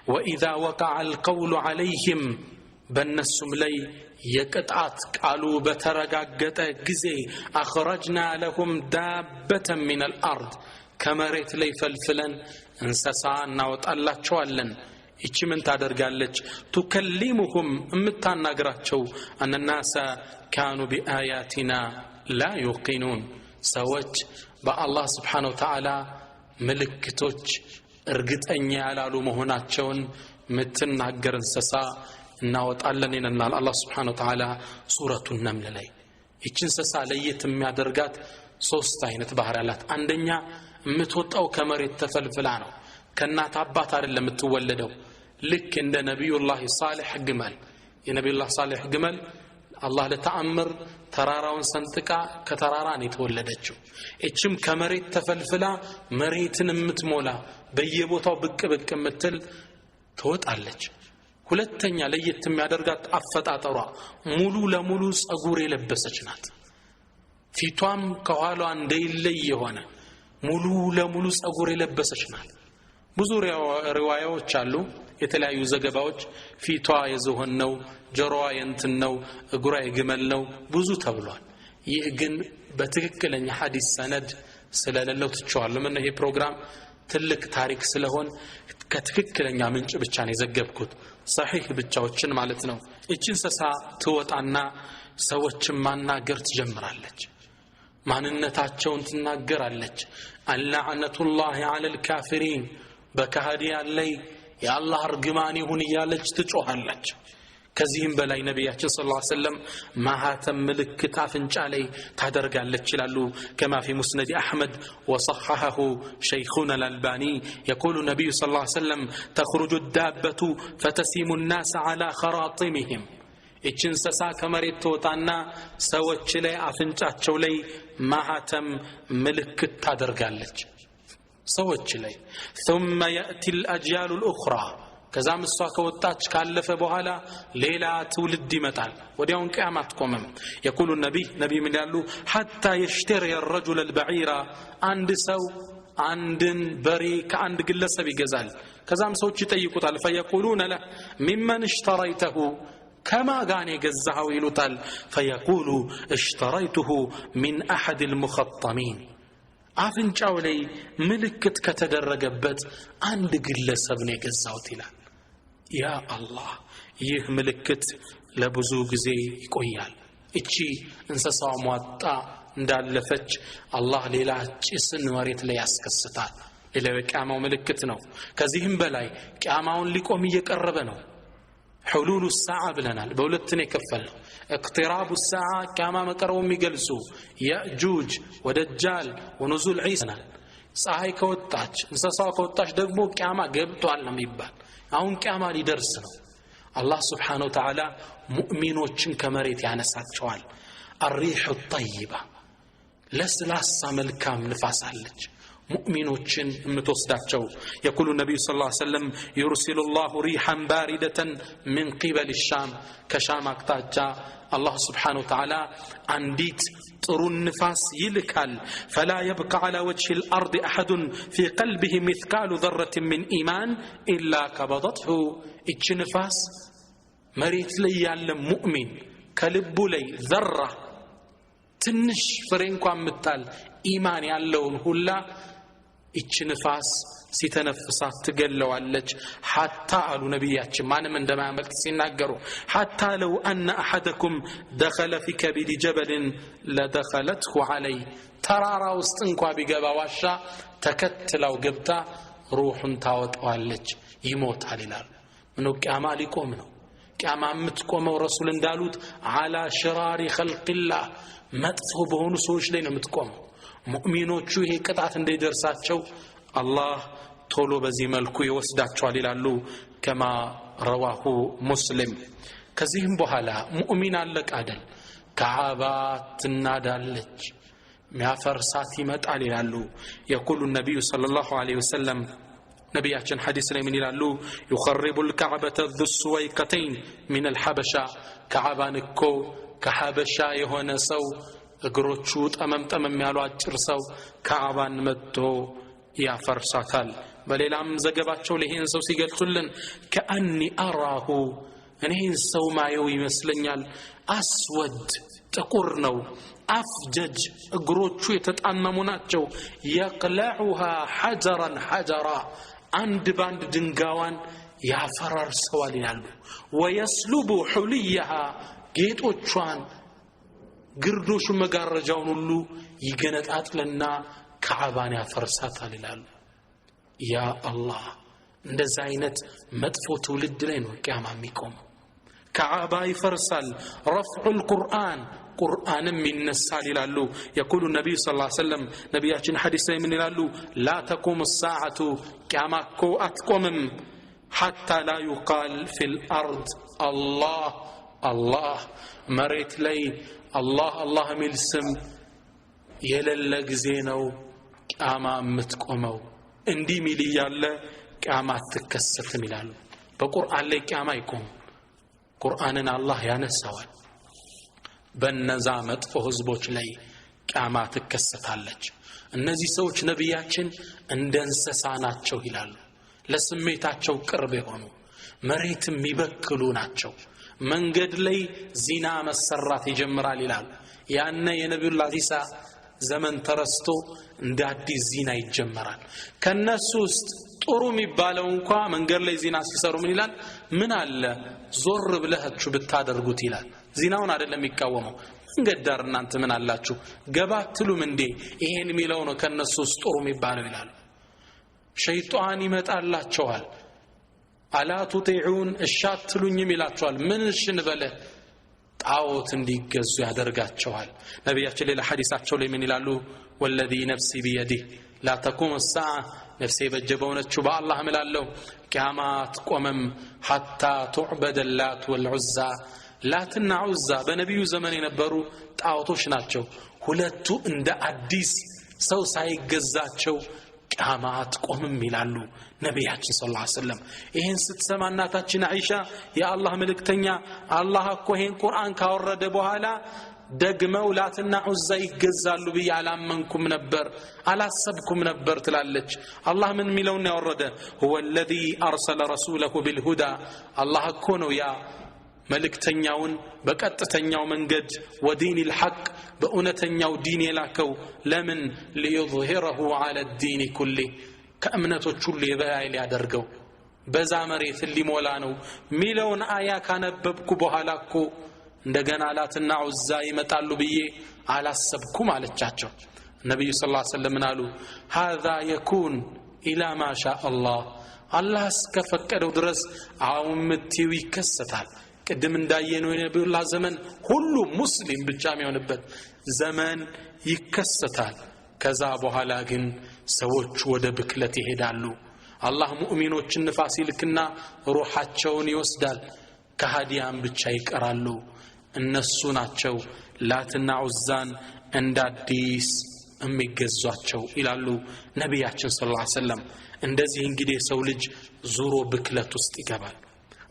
وإذا وقع القول عليهم በእነሱም ላይ የቅጣት ቃሉ በተረጋገጠ ጊዜ أخرجنا لهم دابة من الأرض ከመሬት ላይ ፈልፍለን እንስሳ እናወጣላቸዋለን እቺ ምን ታደርጋለች تكلمهم እምታናግራቸው أن الناس كانوا بآياتنا لا يوقنون ሰዎች በአላህ Subhanahu Wa Ta'ala ምልክቶች እርግጠኛ ያላሉ መሆናቸውን ምትናገር እንስሳ እናወጣለን ይነናል አላህ Subhanahu Wa Ta'ala ሱረቱ ነምል ላይ እቺ እንስሳ ለየት የሚያደርጋት ሶስት አይነት ባህሪያት አንደኛ የምትወጣው ከመሬት ተፈልፍላ ነው ከናት አባት አይደለም የምትወለደው ልክ እንደ ነብዩላህ ሷሊህ ግመል የነብዩላህ ሷሊህ ግመል አላህ ለተአምር ተራራውን ሰንጥቃ ከተራራ ነው የተወለደችው እቺም ከመሬት ተፈልፍላ መሬትን የምትሞላ በየቦታው ብቅ ብቅ የምትል ትወጣለች ሁለተኛ ለየት የሚያደርጋት አፈጣጠሯ ሙሉ ለሙሉ ጸጉር የለበሰች ናት ፊቷም ከኋላዋ እንደይለይ የሆነ ሙሉ ለሙሉ ጸጉር የለበሰች ናት ብዙ ሪዋያዎች አሉ የተለያዩ ዘገባዎች ፊቷ የዝሆን ነው ጆሮዋ የእንትን ነው እግሯ የግመል ነው ብዙ ተብሏል ይህ ግን በትክክለኛ ሐዲስ ሰነድ ስለሌለው ተጨዋለሁ ምን ይሄ ፕሮግራም ትልቅ ታሪክ ስለሆነ ከትክክለኛ ምንጭ ብቻ ነው የዘገብኩት صحيح ብቻዎችን ማለት ነው እቺ እንስሳ ትወጣና ሰዎችን ማናገር ትጀምራለች ማንነታቸውን ትናገራለች አልላዕነቱላሂ ዐለል ካፊሪን በካህዲያን ላይ የአላህ እርግማን ይሁን እያለች ትጮሃለች ከዚህም በላይ ነብያችን ሰለላሁ ዐለይሂ ወሰለም ማህተም ምልክት አፍንጫ ላይ ታደርጋለች ይላሉ كما في مسند احمد وصححه شيخنا الالباني يقول النبي صلى الله عليه وسلم تخرج الدابة فتسيم الناس على خراطمهم እቺን እንስሳ ከመሬት ትወጣና ሰዎች ላይ አፍንጫቸው ላይ ማህተም ምልክት ታደርጋለች ሰዎች ላይ ثم ياتي الاجيال الاخرى ከዛም እሷ ከወጣች ካለፈ በኋላ ሌላ ትውልድ ይመጣል ወዲያውን ቂያማት ቆመም يقول النبي ምን ያሉ حتى يشتري الرجل البعير አንድ ሰው አንድን በሬ ከአንድ ግለሰብ ይገዛል ከዛም ሰዎች ይጠይቁታል فيقولون له ممن اشتريته كما غان يجزعوا يلوتال فيقول اشتريته من احد المخطمين አፍንጫው ላይ ምልክት ከተደረገበት አንድ ግለሰብ ነው የገዛውት ይላል ያ አላህ ይህ ምልክት ለብዙ ጊዜ ይቆያል እቺ እንስሳው ሟጣ እንዳለፈች አላህ ሌላ ጭስን መሬት ላይ ያስከስታል ለቂያማው ምልክት ነው ከዚህም በላይ ቂያማውን ሊቆም እየቀረበ ነው حلول الساعه ብለናል በሁለት ነው የከፈልነው اقتراب الساعه كما መቀረው የሚገልጹ ያጁጅ ወደጃል ወንዙል ዒሳ ፀሐይ ከወጣች እንስሳው ከወጣች ደግሞ ቂያማ ገብቷል ነው የሚባል አሁን ቂያማ ሊደርስ ነው አላህ Subhanahu Wa Ta'ala ሙእሚኖችን ከመሬት ያነሳቸዋል الريح الطيبه ለስላሳ መልካም ንፋስ አለች مؤمنوچن متوسداچو يقول النبي صلى الله عليه وسلم يرسل الله ريحا باردة من قبل الشام كشام اقتاجا الله سبحانه وتعالى عنديت ጥሩ ንፋስ ይልካል فلا يبقى على وجه الارض احد في قلبه مثقال ذره من ايمان الا قبضته እቺ ንፋስ መሬት ላይ ያለ ሙእሚን ከልቡ ላይ ዘራ ትንሽ ፍሬ እንኳን ምታል ኢማን ያለውን ሁላ እቺ ንፋስ ሲተነፍሳት ትገለዋለች حتى አሉ ነብያችን ማንም እንደማያመልጥ ሲናገሩ حتى لو ان احدكم دخل في كبد جبل لدخلته عليه ተራራ ውስጥ እንኳን ቢገባ ዋሻ ተከትለው ገብታ ሩሁን ታወጣዋለች ይሞታል ይላል ነው ቂያማ ሊቆም ነው ቂያማ የምትቆመው ረሱል እንዳሉት على شرار خلق الله መጥፎ በሆኑ ሰዎች ላይ ነው የምትቆመው ሙእሚኖቹ ይሄ ቅጣት እንደይደርሳቸው አላህ ቶሎ በዚህ መልኩ ይወስዳቸዋል ይላሉ كما رواه مسلم ከዚህም በኋላ ሙእሚን አለቀ አይደል ካዕባ ትናዳለች ሚያፈርሳት ይመጣል ይላሉ يقول النبي صلى الله عليه وسلم ነብያችን ሐዲስ ላይ ምን ይላሉ يخرب الكعبة ذو السويقتين من الحبشة ካዕባን እኮ ከሐበሻ የሆነ ሰው እግሮቹ ጠመምጠም ያሉ አጭር ሰው ካዕባን መጥቶ ያፈርሳታል በሌላም ዘገባቸው ለይህን ሰው ሲገልጹልን ከአኒ አራሁ እኔን ሰው ማየው ይመስለኛል አስወድ ጥቁር ነው አፍጀጅ እግሮቹ የተጣመሙ ናቸው يقلعها حجرا حجرا አንድ ባንድ ድንጋዋን ያፈራርሰዋል ይላሉ ويسلب حليها ጌጦቿን ግርዶሹ መጋረጃውን ሁሉ ይገነጣጥልና ካዕባን ያፈርሳታል ይላሉ ያ አላህ እንደዛ አይነት መጥፎ ትውልድ ላይ ነው ቂያማ የሚቆመው ካዕባ ይፈርሳል رفع القرآن ቁርአንም ይነሳል ይላሉ يقول النبي صلى الله عليه وسلم ነብያችን ሐዲስ ላይ ምን ይላሉ لا تقوم الساعة ቂያማ እኮ አትቆምም حتى لا يقال في الأرض الله الله መሬት ላይ الله الله ሚል ስም የሌለ ጊዜ ነው ቂያማ የምትቆመው እንዲህ ሚል ያለ ቂያማ አትከሰትም ይላሉ በቁርአን ላይ ቂያማ አይቆም ቁርአንን አላህ ያነሳዋል በእነዛ መጥፎ ህዝቦች ላይ ቂያማ ትከሰታለች እነዚህ ሰዎች ነብያችን እንደ እንስሳ ናቸው ይላሉ ለስሜታቸው ቅርብ የሆኑ መሬትም የሚበክሉ ናቸው መንገድ ላይ ዚና መሰራት ይጀምራል ይላሉ ያነ የነብዩላህ ኢሳ ዘመን ተረስቶ እንደ አዲስ ዚና ይጀምራል ከነሱ ውስጥ ጥሩ የሚባለው እንኳን መንገድ ላይ ዚና ሲሰሩ ምን ይላል ምን አለ ዞር ብለህቹ ብታደርጉት ይላል ዚናውን አይደለም የሚቃወመው መንገድ ዳር እናንተ ምን አላችሁ ገባትሉም እንዴ ይሄን የሚለው ነው ከነሱ ውስጥ ጥሩ የሚባለው ይላል ሸይጣን ይመጣላቸዋል አላ ቱጢዑን እሻትሉኝም ይላቸዋል ምን እሽንበለ ጣዖት እንዲገዙ ያደርጋቸዋል ነብያችን ሌላ ሐዲሳቸው ላይ ምን ይላሉ ወለዚ ነፍሲ ቢየዲህ لا تقوم الساعة نفسي بجبونتشو بالله ملالو قيامات قومم حتى تعبد اللات والعزى لاتنا عزى بنبي زمن ينبروا طاوتوش ናቸው ሁለቱ እንደ አዲስ ሰው ሳይገዛቸው ቂያማት ቆምም ይላሉ ነብያችን ሰለላሁ ዐለይሂ ወሰለም ይሄን ስትሰማ እናታችን አይሻ የአላህ መልእክተኛ አላህ እኮ ይሄን ቁርአን ካወረደ በኋላ ደግመው ላትና ዑዛ ይገዛሉ በያላመንኩም ነበር አላሰብኩም ነበር ትላለች አላህ ምን ሚለውን ያወረደ هو الذي ارسل رسوله بالهدى አላህ እኮ ነው ያ መልእክተኛውን በቀጥተኛው መንገድ ወዲን الحق በእውነተኛው ዲን የላከው ለምን ليظهره على الدين كله ከእምነቶች ሁሉ የበላይ ሊያደርገው በዛ መሬት ሊሞላ ነው ሚለውን አያ ካነበብኩ በኋላ እኮ እንደገና ላትና ዑዛ ይመጣሉ ብዬ አላሰብኩም አለቻቸው ነብዩ ሰለላሁ ዐለይሂ ወሰለም አሉ هذا يكون الى ما شاء الله አላህ እስከፈቀደው ድረስ አውምቲው ይከሰታል ቅድም እንዳየነው የነብዩላህ ዘመን ሁሉ ሙስሊም ብቻ የሚሆንበት ዘመን ይከሰታል ከዛ በኋላ ግን ሰዎች ወደ ብክለት ይሄዳሉ አላህ ሙእሚኖችን ንፋስ ይልክና ሩሃቸውን ይወስዳል ከሃዲያን ብቻ ይቀራሉ እነሱ ናቸው ላትና ዑዛን እንዳዲስ የሚገዟቸው ይላሉ ነብያችን ሰለላሁ ዐለይሂ ወሰለም እንደዚህ እንግዲህ ሰው ልጅ ዙሮ ብክለት ውስጥ ይገባል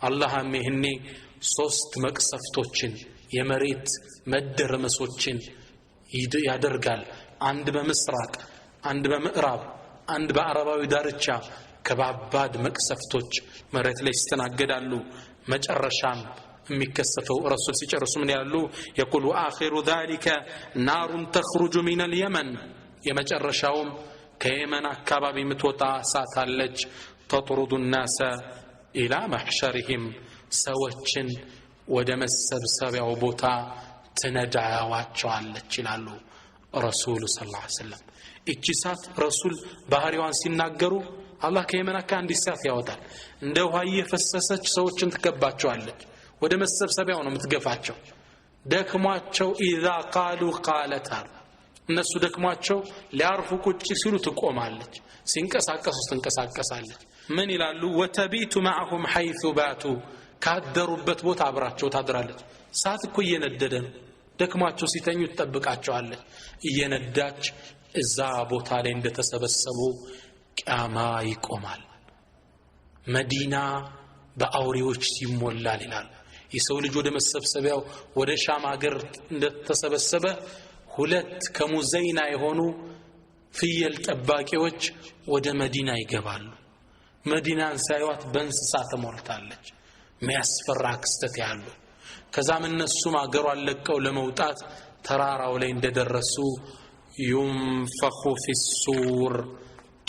አላህም ይሄኔ ሶስት መቅሰፍቶችን የመሬት መደረመሶችን ያደርጋል አንድ በምስራቅ አንድ በምዕራብ አንድ በአረባዊ ዳርቻ ከባባድ መቅሰፍቶች መሬት ላይ ይስተናገዳሉ መጨረሻም የሚከሰተው ረሱል ሲጨርሱ ምን ያሉ يقول واخر ذلك نار تخرج من اليمن የመጨረሻውም ከየመን አካባቢ የምትወጣ እሳት አለች تطرد الناس الى محشرهم ሰዎችን ወደ መሰብሰቢያው ቦታ ትነዳዋቸዋለች ይላሉ ረሱል ሰለላሁ ዐለይሂ ወሰለም እቺ እሳት ረሱል ባህሪዋን ሲናገሩ አላህ ከየመን አንድ እሳት ያወጣል እንደ ውሃ እየፈሰሰች ሰዎችን ትከባቸዋለች ወደ መሰብሰቢያው ነው የምትገፋቸው ደክሟቸው اذا قالوا قالت እነሱ ደክሟቸው ሊያርፉ ቁጭ ሲሉ ትቆማለች ሲንቀሳቀሱ ትንቀሳቀሳለች ምን ይላሉ وتبيت معهم حيث باتوا ካደሩበት ቦታ አብራቸው ታድራለች ሳት እኮ እየነደደ ነው ደክሟቸው ሲተኙ ተጠብቃቸዋለች እየነዳች እዛ ቦታ ላይ እንደተሰበሰቡ ቂያማ ይቆማል መዲና በአውሬዎች ይሞላል ይላል የሰው ልጅ ወደ መሰብሰቢያው ወደ ሻም ሀገር እንደተሰበሰበ ሁለት ከሙዘይና የሆኑ ፍየል ጠባቂዎች ወደ መዲና ይገባሉ መዲናን ሳይዋት በእንስሳ ተሞልታለች የሚያስፈራ ክስተት ያሉ ከዛም እነሱም አገሯን ለቀው ለመውጣት ተራራው ላይ እንደደረሱ ينفخ في السور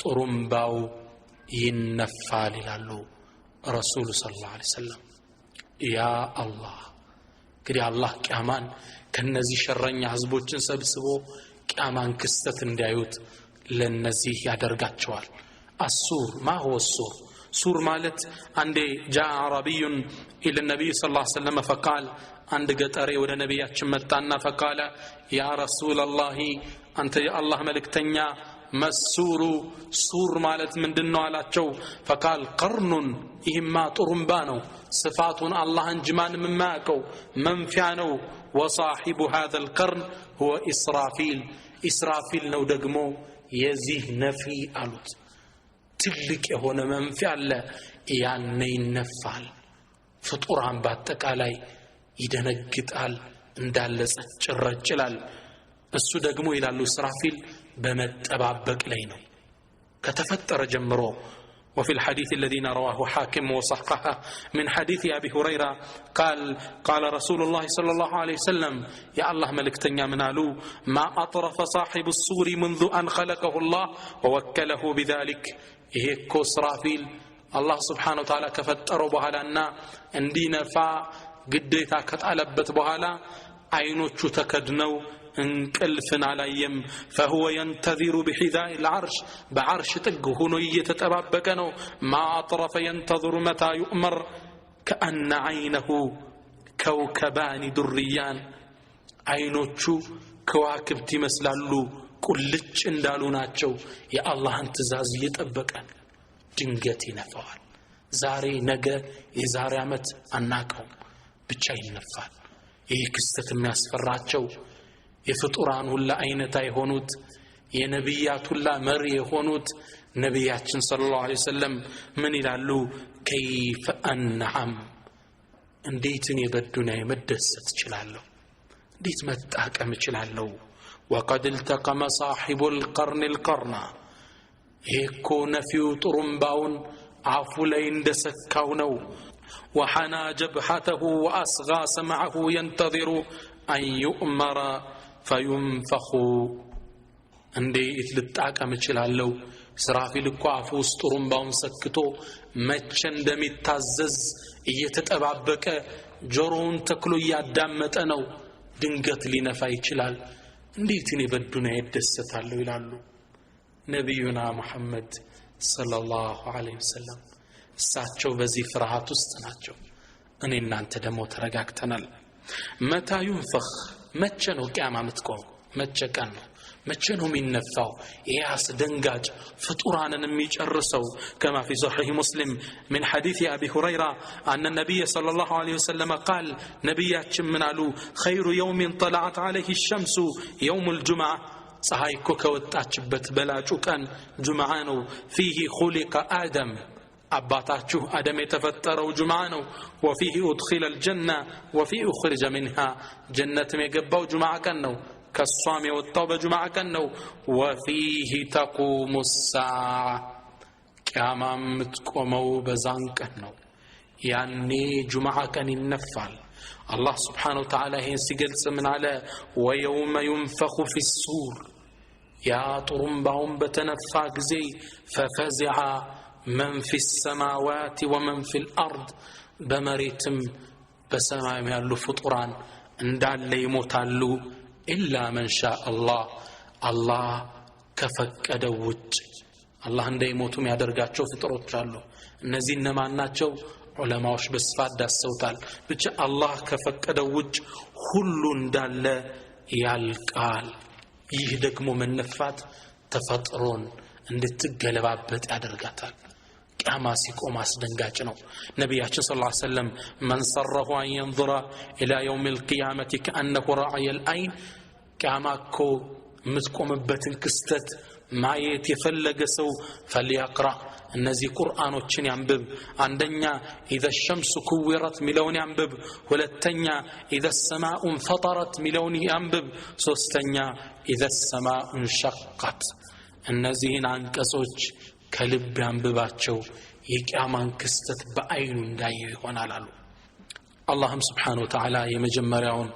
ጥሩምባው ይነፋል ይላሉ ረሱል ሰለላሁ ዐለይሂ ወሰለም ያ አላህ እንግዲህ አላህ ቂያማን ከነዚህ ሸረኛ ህዝቦችን ሰብስቦ ቂያማን ክስተት እንዲያዩት ለነዚህ ያደርጋቸዋል السور ما هو السور سور مالت عندي جاء عربي إلى النبي صلى الله عليه وسلم فقال عند قطري ولا نبياتش متانا فقال يا رسول الله أنت يا الله ملك تنيا ما السور سور مالت من دنو على تشو فقال قرن إما طرنبانو صفات الله انجمان من ماكو منفعنو وصاحب هذا القرن هو إسرافيل نو دقمو يزيه نفي ألوت ትልቅ የሆነ መንፈስ አለ ያኔ ይነፋል ፍጡራን በአጠቃላይ ይደነግጣል እንዳለ ጭረጭላል እሱ ደግሞ ይላሉ እስራፊል በመጠባበቅ ላይ ነው ከተፈጠረ ጀምሮ وفي الحديث الذي رواه حاكم وصححه من حديث أبي هريرة قال رسول الله صلى الله عليه وسلم يا الله ملكتنيا منالو ما أطرف صاحب السور منذ أن خلقه الله ووكله بذلك ይሄኮ እስራፊል አላህ Subhanahu Wa Ta'ala ከፈጠረው በኋላና እንዲነፋ ግዴታ ከጣለበት በኋላ አይኖቹ ተከድነው እንቅልፍን አላየም فهو ينتظر بحذاء العرش بعرش ጥግ ሆኖ እየተጠባበቀ ነው ما اطرف ينتظر متى يؤمر كأن عينه كوكبان دريان አይኖቹ ከዋክብት ይመስላሉ ቁልጭ እንዳሉ ናቸው የአላህን ትእዛዝ እየጠበቀ ድንገት ይነፋዋል ዛሬ ነገ የዛሬ አመት አናቀው ብቻ ይነፋል ይህ ክስተት የሚያስፈራቸው የፍጡራን ሁሉ አይነት አይሆኑት የነብያት ሁሉ መሪ የሆኑት ነብያችን ሰለላሁ ዐለይሂ ወሰለም ምን ይላሉ كيف انعم እንዴት እኔ በዱንያ መደሰት እችላለሁ እንዴት መጣቀም እችላለሁ وقد التقم صاحب القرن القرن هيكو نفيو طرمباون عفو لين دسكاو نو وحنى جبهته وأصغى سمعه ينتظر أن يؤمر فينفخ عندي اتلتاقم እችላለሁ እስራፊል እኮ አፉ ውስጥ ጥሩምባውን ሰክቶ መቼ እንደሚታዘዝ እየተጠባበቀ ጆሮውን ተክሎ ያዳመጠ ነው ድንገት ሊነፋ ይችላል እንዴት እኔ በዱንያ ይደሰታለሁ ይላሉ ነብዩና መሐመድ ሰለላሁ ዐለይሂ ወሰለም እሳቸው በዚህ ፍርሃት ውስጥ ናቸው እኔ እናንተ ደግሞ ተረጋግተናል መታ ይንፈኽ መቼ ነው ቂያማ የምትቆመው መቼ ቀን ነው መቼ ነው የሚነፋው ያስ ደንጋጭ ፍጡራንን የሚጨርሰው كما في صحيح مسلم من حديث ابي هريره ان النبي صلى الله عليه وسلم قال نبياتችን ምን አሉ خير يوم طلعت عليه الشمس يوم الجمعه ፀሐይ እኮ ከወጣችበት በላጩ ቀን ጁምዓ ነው فيه خلق ادم አባታችሁ አደም የተፈጠረው ጁምዓ ነው وفيه ادخل الجنه وفيه اخرج منها ጀነትም የገባው ጁምዓ ቀን ነው كالصام يوطاو بجمعة كنو وفيه تقوم الساعة كاما متقومو بزان كنو يعني جمعة كان النفال الله سبحانه وتعالى هين سيقل سمن على ويوم ينفخ في السور يا طرمبهم بتنفاق زي ففزع من في السماوات ومن في الأرض بمريتم بسماء يالو فطران اندال ليموتالو إلا من شاء الله كفقد وجه الله እንዳይሞቱም ያደርጋቸው ፍጥሮች አሉ እነዚህ እነማን ናቸው ዑለማዎች በስፋት ዳሰውታል ብቻ አላህ ከፈቀደው ውጭ ሁሉ እንዳለ ያልቃል ይህ ደግሞ መነፋት ተፈጥሮን እንድትገለባበት ያደርጋታል ቂያማ ሲቆም አስደንጋጭ ነው ነብያችን ሰለላሁ ዐለይሂ ወሰለም من سره ان ينظر الى يوم القيامه كانه راعي العين ቂያማኮ ምትቆምበትን ክስተት ማየት የፈለገ ሰው فليقرأ እነዚህ ቁርአኖችን ያንብብ አንደኛ اذا الشمس كورت ሚለውን ያንብብ ሁለተኛ اذا السماء انفطرت ሚለውን ያንብብ ሶስተኛ اذا السماء انشقت እነዚህን አንቀጾች ከልብ ያንብባቸው የቂያማን ክስተት በአይኑ እንዳየው ይሆናል አሉ። አላህም Subhanahu Wa Ta'ala የመጀመሪያውን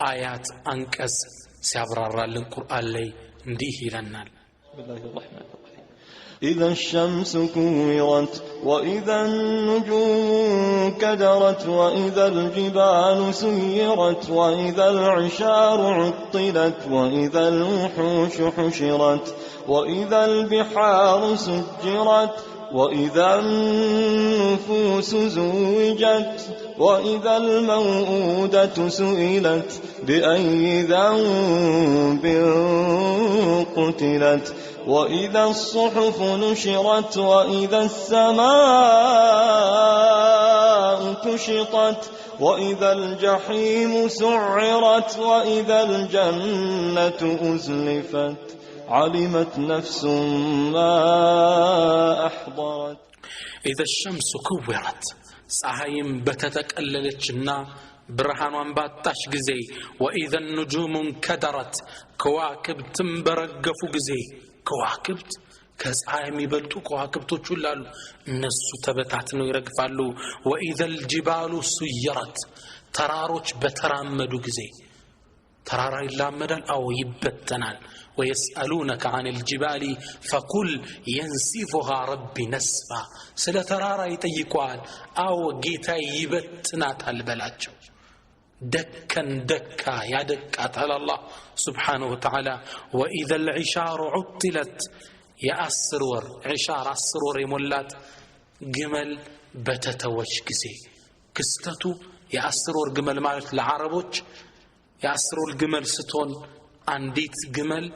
አያት አንቀጽ ሲያብራራልን ቁርአን ላይ እንዲህ ይለናል። إذا الشمس كورت وإذا النجوم كدرت وإذا الجبال سيرت وإذا العشار عطلت وإذا الوحوش حشرت وإذا البحار سجرت وإذا النفوس زوجت وإذا الموءودة سئلت بأي ذنب قتلت وإذا الصحف نشرت وإذا السماء كشطت وإذا الجحيم سعرت وإذا الجنة أزلفت علمت نفس ما أحضرت إذا الشمس كورت ፀሐይም በተጠቀለለችና ብርሃኗን ባጣች ጊዜ وإذا النجوم انكدرت ከዋክብትም በረገፉ ጊዜ ከዋክብት ከፀሐይ የሚበልጡ ከዋክብቶች ሁሉ አሉ እነሱ ተበታትነው ይረግፋሉ وإذا الجبال سيرت ተራሮች በተራመዱ ጊዜ ተራራ ይላመዳል አው ይበተናል ويسألونك عن الجبال فقل ينسفها ربي نسفا ስለ ተራራ ይጠይቋል አው ጌታ ይበትናታል በላቸው دكن دكا يا دكات على الله سبحانه وتعالى وإذا العشار عطلت يا السرور عشار السرور يمولات جمل بتتوج كسي كستتو يا السرور جمل مالت العربوች يا السرور جمل ستون አንዲት ግመል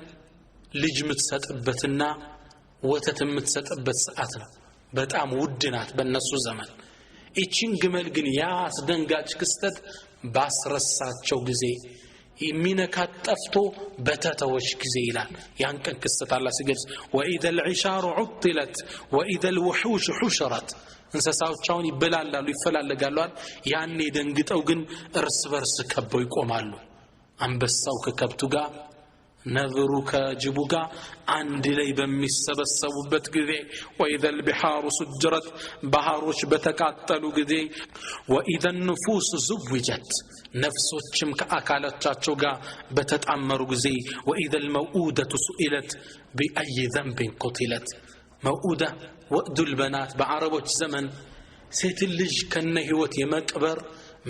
ልጅ ምትሰጥበትና ወተት ምትሰጥበት ሰዓት ነው በጣም ውድ ናት በእነሱ ዘመን እቺን ግመል ግን ያ አስደንጋጭ ክስተት ባስረሳቸው ጊዜ የሚነካት ጠፍቶ በተተወች ጊዜ ይላል ያን ቀን ክስተት አላህ ሲገልጽ وإذا العشار عطلت وإذا الوحوش حشرت እንስሳዎቻውን ይበላላሉ ይፈላለጋሉ ያኔ ደንግጠው ግን እርስ በርስ ከበው ይቆማሉ አንበሳው ከከብቱ ጋር ነብሩ ከጅቡ ጋር አንድ ላይ በሚሰበሰቡበት ጊዜ وإذا البحار سجرت ባህሮች በተቃጠሉ ጊዜ وإذا النفوس زوجت ነፍሶችም ከአካላቸው ጋር በተጣመሩ ጊዜ وإذا الموءودة سئلت بأي ذنب قتلت موءودة وأد البنات بعربوች ዘመን ሴት ልጅ ከነ ህይወት የመቅበር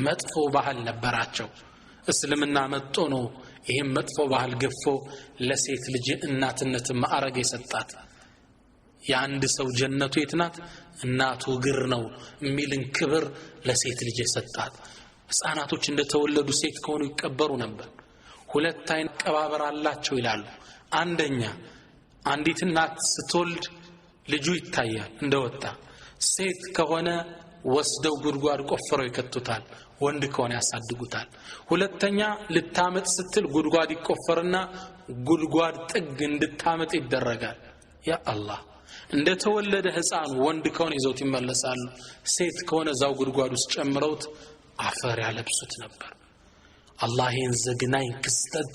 መጥፎ ባህል ነበራቸው እስልምና መጥቶ ነው ይሄን መጥፎ ባህል ገፎ ለሴት ልጅ እናትነት ማዕረግ የሰጣት የአንድ ሰው ጀነቱ የትናት እናቱ ግር ነው ሚልን ክብር ለሴት ልጅ የሰጣት ህፃናቶች እንደተወለዱ ሴት ከሆኑ ይቀበሩ ነበር ሁለት አይን ቀባበር አላቸው ይላሉ አንደኛ አንዲት እናት ስትወልድ ልጁ ይታያል እንደወጣ ሴት ከሆነ ወስደው ጉድጓድ ቆፍረው ይከቱታል ወንድ ከሆነ ያሳድጉታል ሁለተኛ ልታመጥ ስትል ጉድጓድ ይቆፈርና ጉድጓድ ጥግ እንድታመጥ ይደረጋል ያ አላህ እንደተወለደ ህፃን ወንድ ከሆነ ይዘውት ይመለሳሉ ሴት ከሆነ ዛው ጉድጓድ ውስጥ ጨምረውት አፈር ያለብሱት ነበር አላህ ይህን ዘግናኝ ክስተት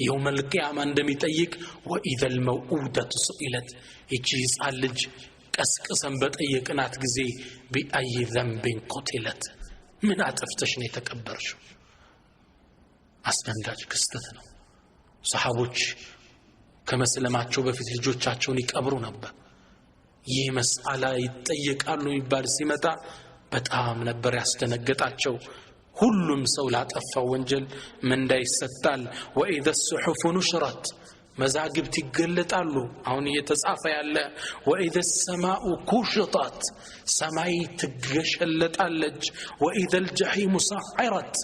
يوم القيامة እንደሚጠይቅ وإذا الموءودة سئلت ይቺ ህፃን ልጅ ቀስቅሰን በጠየቅናት ጊዜ بأي ذنب قتلت ምን አጥፍተሽ ነው የተቀበርሽው አስደንጋጭ ክስተት ነው ሰሃቦች ከመስለማቸው በፊት ልጆቻቸውን ይቀብሩ ነበር ይህ መስአላ ይጠየቃሉ ይባል ሲመጣ በጣም ነበር ያስደነገጣቸው ሁሉም ሰው ላጠፋው ወንጀል ምንዳ ይሰጣል وإذا الصحف نشرت መዛግብት ይገለጣሉ አሁን እየተጻፈ ያለ وإذا السماء كشطت ሰማይ ትገሸለጣለች وإذا الجحيم سعرت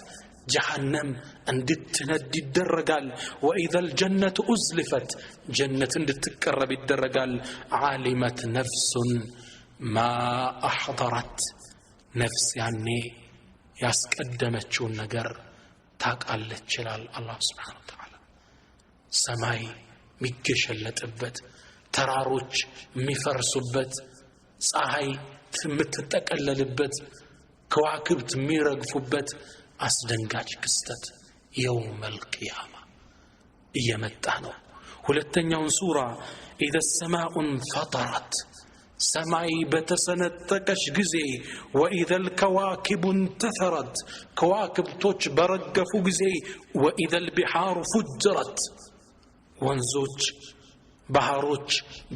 جهنم እንድትነድ ይደረጋል وإذا الجنة أزلفت جنة እንድትቀረብ ይደረጋል علمت نفس ما أحضرت نفس ያኔ ያስቀደመችውን ነገር ታቃለች ይላል አላህ Subhanahu Wa Ta'ala ሰማይ ሚገሸለጥበት ተራሮች ሚፈርሱበት ፀሐይ የምትጠቀለልበት ከዋክብት ሚረግፉበት አስደንጋጭ ክስተት يوم القيامة እየመጣ ነው ሁለተኛውን ሱራ إذا السماء انفطرت ሰማይ በተሰነጠቀች ጊዜ وإذا الكواكب انتثرت ከዋክብቶች በረገፉ ጊዜ وإذا البحار فجرت ወንዞች ባህሮች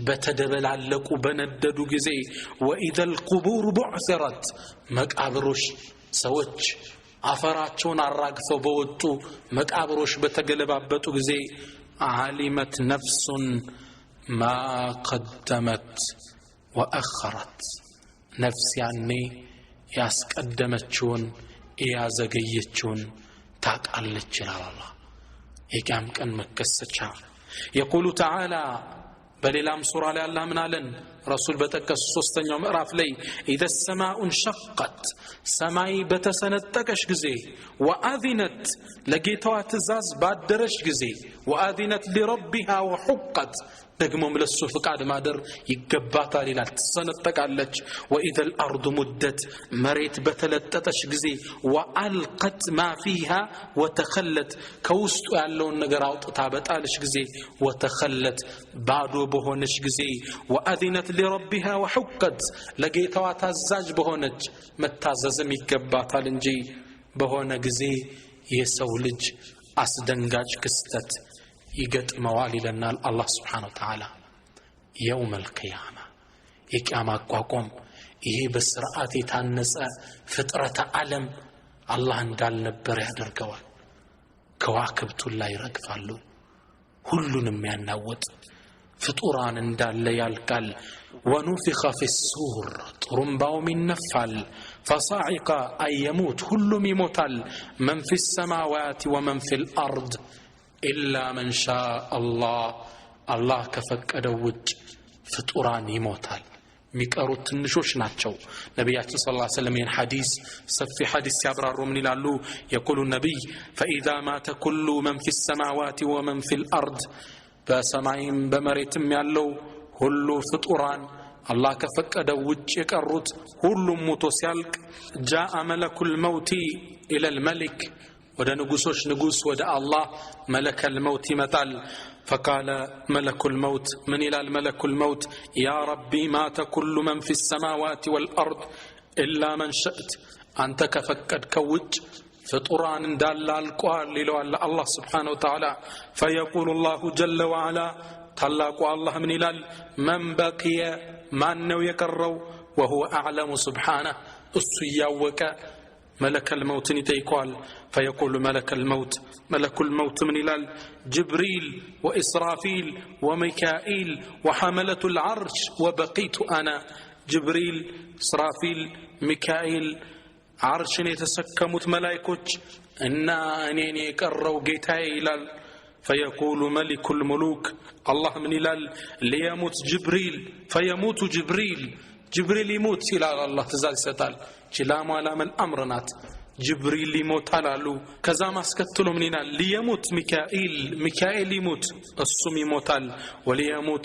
በተደበላለቁ በነደዱ ጊዜ وإذا القبور بعثرت መቃብሮች ሰዎች አፈራቸውን አራግፈው በወጡ መቃብሮች በተገለባበጡ ጊዜ علمت نفس ما قدمت وأخرت نفس يعني ያስቀደመችውን ያዘገየችውን ታቃለች ይላል አላህ የቂያም ቀን መከሰቻ يقول تعالى በሌላም ሱራ ላይ አላህ ምን አለን ረሱል በተቀስ ሶስተኛው ምዕራፍ ላይ اذا السماء انشقت ሰማይ በተሰነጠቀች ጊዜ واذنت ለጌታዋ ትእዛዝ ባደረች ጊዜ واذنت لربها وحقت ደግሞም ለሱ ፍቃድ ማደር ይገባታል ይላል ተሰነጠቃለች واذا الارض مدت መሬት በተለጠጠች ጊዜ والقت ما فيها وتخلت ከውስጡ ያለውን ነገር አውጥታ በጣለች ጊዜ وتخلت ባዶ በሆነች ጊዜ واذنت لربها وحقت ለጌታዋ ታዛዥ በሆነች መታዘዝም ይገባታል እንጂ በሆነ ጊዜ የሰው ልጅ አስደንጋጭ ክስተት ይገጥመዋል ይለናል አላህ Subhanahu Wa Ta'ala يوم القيامة የቂያማ አቋቋም ይሄ በስርዓት የታነጸ ፍጥረተ ዓለም አላህ እንዳልነበር ያደርገዋል ከዋክብቱ ላይ ይረግፋሉ ሁሉንም ያናወጥ ፍጡራን እንዳለ ያልቃል ونفخ في الصور طرمباوم ينفال فصاعق أن يموت كلهم يموتال من في السماوات ومن في الأرض إلا من شاء الله كفكدو وج ፍጡራን ይሞታል ሚቀሩት ትንሾች ናቸው ነብያችን ሰለላሁ ዐለይሂ ወሰለም ይህን ሐዲስ ሰፊ ሐዲስ ያብራሩ ምን ይላሉ يقول النبي فإذا مات كل من في السماوات ومن في الأرض በሰማይም በመሬትም ያለው ሁሉ ፍጡራን አላህ ከፈቀደው ውጭ የቀሩት ሁሉም ሞቶ ሲያልቅ جاء ملك الموت إلى الملك ወደ ንጉሶች ንጉስ ወደ አላህ ملك الموت ይመጣል فقال ملك الموت من إلى الملك الموت يا ربي مات كل من في السماوات والأرض إلا من شئت أنت كفكد كوج فطران دال القوال للو الله سبحانه وتعالى فيقول الله جل وعلا طلق الله من إلى من بقي ما أنه يكروا وهو أعلم سبحانه السياوك ملك الموت نتيقال فيقول ملك الموت من إلال جبريل وإسرافيل وميكائيل وحملة العرش وبقيت أنا جبريل إسرافيل ميكائيل عرش يتسكمت ملائكوش إنا أنيني كروا قيتاي إلال فيقول ملك الملوك الله من إلال ليموت جبريل فيموت جبريل يموت إلى الله تزال ستال جلام على من أمرنات جبريل يموت على كذا ما سكتلو مننا ليموت ميكائيل يموت السم يموت وليموت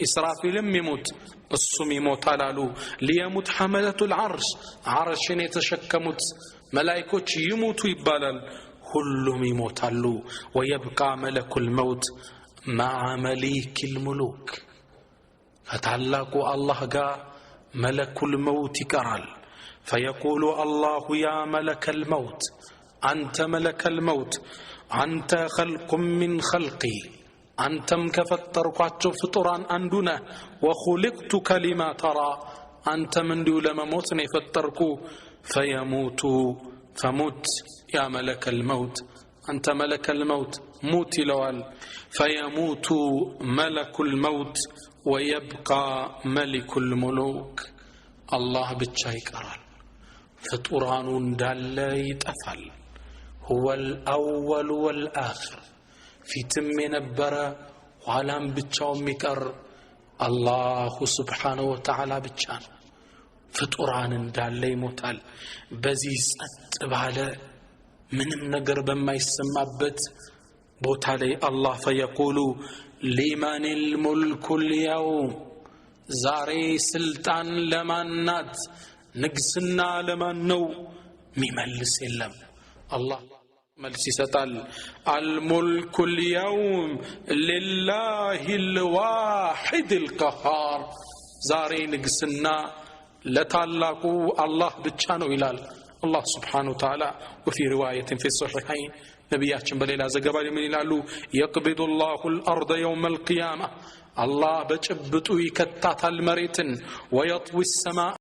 إسرافيل يموت السم يموت على ليموت حملة العرش عرش يتشكمت ملائكة يموت يبالل كلهم يموت ويبقى ملك الموت مع مليك الملوك فتعلقوا الله قال ملك الموت كرال فيقول الله يا ملك الموت أنت ملك الموت أنت خلق من خلقي أنتم كفترقات فطران أندنا وخلقتك لما ترى أنت من دول موتني فتركوا فموت يا ملك الموت أنت ملك الموت موت لوال فيموت ملك الموت ويبقى ملك الملوك الله بتشايك أرال فطران دال يتفعل هو الأول والآخر في تم نبرة وعلام بتشاو مكر الله سبحانه وتعالى بتشان فطران دال يموتال بزيس أتبعله ምንም ነገር በማይሰማበት ቦታ ላይ አላህ فيقول لمن الملك اليوم ዛሬ ስልጣን ለማናት ንግስና ለማን ነው ሚመልስ የለም አላህ መልስ ይሰጣል الملك اليوم لله الواحد القهار ዛሬ ንግስና ለታላቁ አላህ ብቻ ነው ይላል አላህ Subhanahu Wa Ta'ala وفي رواية في الصحيحين ነብያችን በሌላ ዘገባ ምን ይላሉ يقبض الله الأرض يوم القيامة الله በጭብጡ ይከታታል መሬትን ويطوي السماء